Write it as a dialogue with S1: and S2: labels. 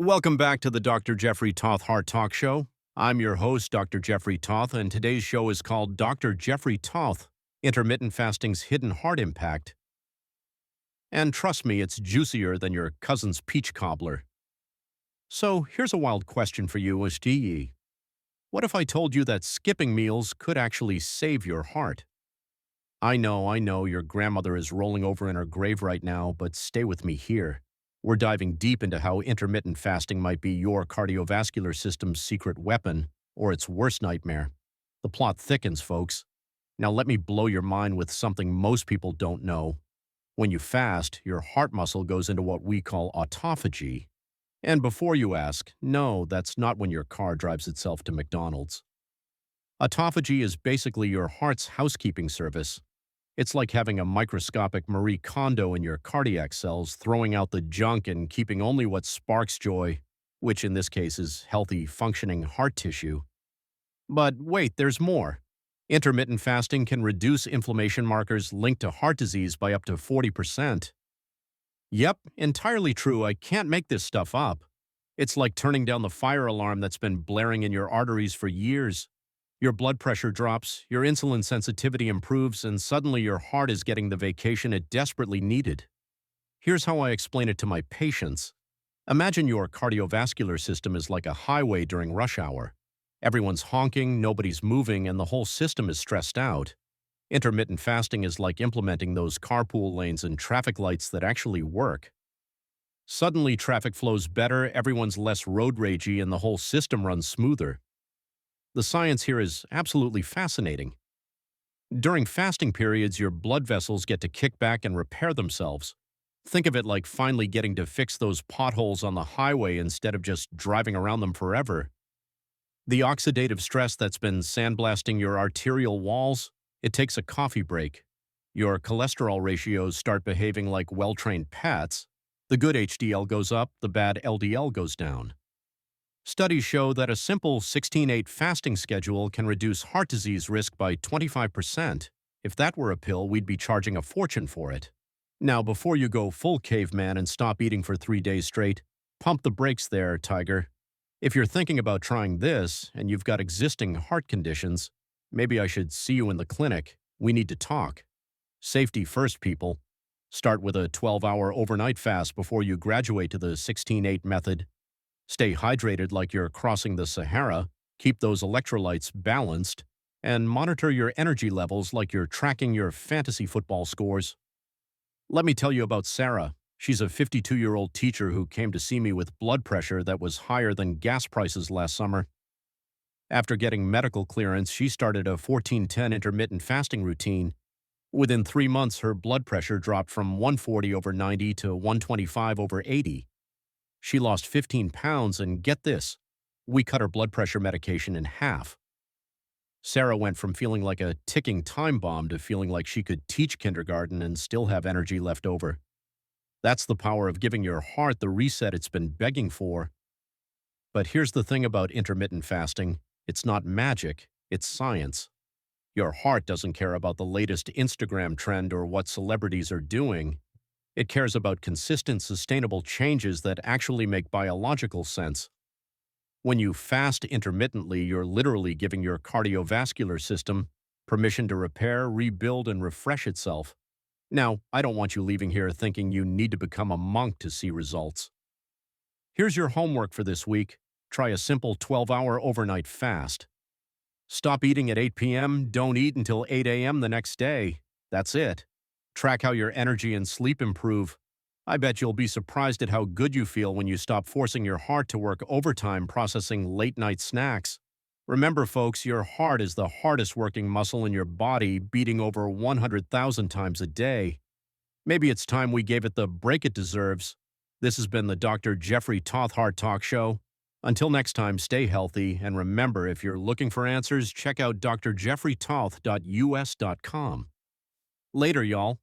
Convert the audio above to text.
S1: Welcome back to the Dr. Jeffrey Tauth Heart Talk Show. I'm your host, Dr. Jeffrey Tauth, and today's show is called Dr. Jeffrey Tauth, Intermittent Fasting's Hidden Heart Impact. And trust me, it's juicier than your cousin's peach cobbler. So here's a wild question for you, Ashtiyi. What if I told you that skipping meals could actually save your heart? I know, your grandmother is rolling over in her grave right now, but stay with me here. We're diving deep into how intermittent fasting might be your cardiovascular system's secret weapon, or its worst nightmare. The plot thickens, folks. Now let me blow your mind with something most people don't know. When you fast, your heart muscle goes into what we call autophagy. And before you ask, no, that's not when your car drives itself to McDonald's. Autophagy is basically your heart's housekeeping service. It's like having a microscopic Marie Kondo in your cardiac cells, throwing out the junk and keeping only what sparks joy, which in this case is healthy, functioning heart tissue. But wait, there's more. Intermittent fasting can reduce inflammation markers linked to heart disease by up to 40%. Yep, entirely true. I can't make this stuff up. It's like turning down the fire alarm that's been blaring in your arteries for years. Your blood pressure drops, your insulin sensitivity improves, and suddenly your heart is getting the vacation it desperately needed. Here's how I explain it to my patients. Imagine your cardiovascular system is like a highway during rush hour. Everyone's honking, nobody's moving, and the whole system is stressed out. Intermittent fasting is like implementing those carpool lanes and traffic lights that actually work. Suddenly, traffic flows better, everyone's less road ragey, and the whole system runs smoother. The science here is absolutely fascinating. During fasting periods, your blood vessels get to kick back and repair themselves. Think of it like finally getting to fix those potholes on the highway instead of just driving around them forever. The oxidative stress that's been sandblasting your arterial walls, it takes a coffee break. Your cholesterol ratios start behaving like well-trained pets. The good HDL goes up, the bad LDL goes down. Studies show that a simple 16-8 fasting schedule can reduce heart disease risk by 25%. If that were a pill, we'd be charging a fortune for it. Now, before you go full caveman and stop eating for 3 days straight, pump the brakes there, Tiger. If you're thinking about trying this and you've got existing heart conditions, maybe I should see you in the clinic. We need to talk. Safety first, people. Start with a 12-hour overnight fast before you graduate to the 16-8 method. Stay hydrated like you're crossing the Sahara, keep those electrolytes balanced, and monitor your energy levels like you're tracking your fantasy football scores. Let me tell you about Sarah. She's a 52-year-old teacher who came to see me with blood pressure that was higher than gas prices last summer. After getting medical clearance, she started a 14-10 intermittent fasting routine. Within 3 months, her blood pressure dropped from 140 over 90 to 125 over 80. She lost 15 pounds, and get this, we cut her blood pressure medication in half. Sarah went from feeling like a ticking time bomb to feeling like she could teach kindergarten and still have energy left over. That's the power of giving your heart the reset it's been begging for. But here's the thing about intermittent fasting. It's not magic, it's science. Your heart doesn't care about the latest Instagram trend or what celebrities are doing. It cares about consistent, sustainable changes that actually make biological sense. When you fast intermittently, you're literally giving your cardiovascular system permission to repair, rebuild, and refresh itself. Now, I don't want you leaving here thinking you need to become a monk to see results. Here's your homework for this week. Try a simple 12-hour overnight fast. Stop eating at 8 p.m., don't eat until 8 a.m. the next day. That's it. Track how your energy and sleep improve. I bet you'll be surprised at how good you feel when you stop forcing your heart to work overtime processing late-night snacks. Remember, folks, your heart is the hardest working muscle in your body, beating over 100,000 times a day. Maybe it's time we gave it the break it deserves. This has been the Dr. Jeffrey Tauth Heart Talk Show. Until next time, stay healthy, and remember, if you're looking for answers, check out drjeffreytauth.us.com. Later, y'all.